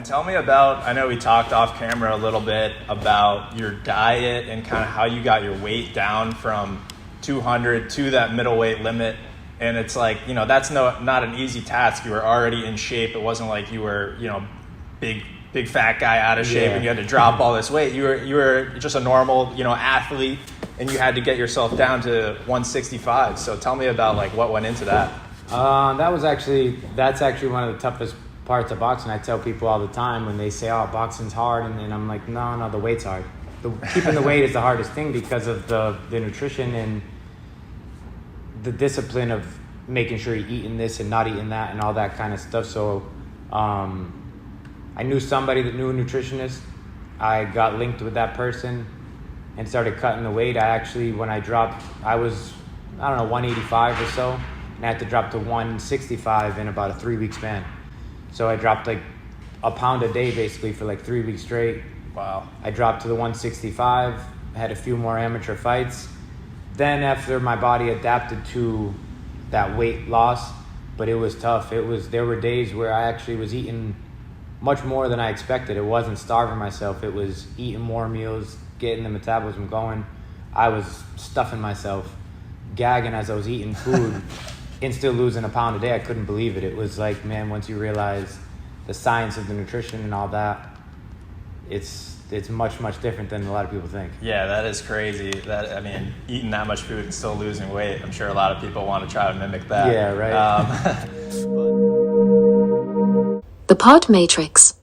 tell me about, I know we talked off camera a little bit about your diet and kind of how you got your weight down from 200 to that middleweight limit. And it's like, you know, that's not an easy task. You were already in shape. It wasn't like you were, you know, big fat guy out of shape and you had to drop all this weight. You were just a normal, you know, athlete, and you had to get yourself down to 165. So tell me about like what went into that. That's actually one of the toughest parts of boxing. I tell people all the time when they say, "Oh, boxing's hard," and I'm like, "No, the weight's hard. Keeping the weight is the hardest thing because of the nutrition and the discipline of making sure you're eating this and not eating that and all that kind of stuff." So I knew somebody that knew a nutritionist. I got linked with that person and started cutting the weight. When I dropped, I was, 185 or so, and I had to drop to 165 in about a 3-week span. So I dropped like a pound a day basically for like 3 weeks straight. Wow. I dropped to the 165, had a few more amateur fights. Then after my body adapted to that weight loss, but it was tough. There were days where I actually was eating much more than I expected. It wasn't starving myself. It was eating more meals, getting the metabolism going. I was stuffing myself, gagging as I was eating food. And still losing a pound a day. I couldn't believe it. It was like, man, once you realize the science of the nutrition and all that, it's much, much different than a lot of people think. Yeah, that is crazy. Eating that much food and still losing weight, I'm sure a lot of people want to try to mimic that. Yeah, right. The Pod Matrix.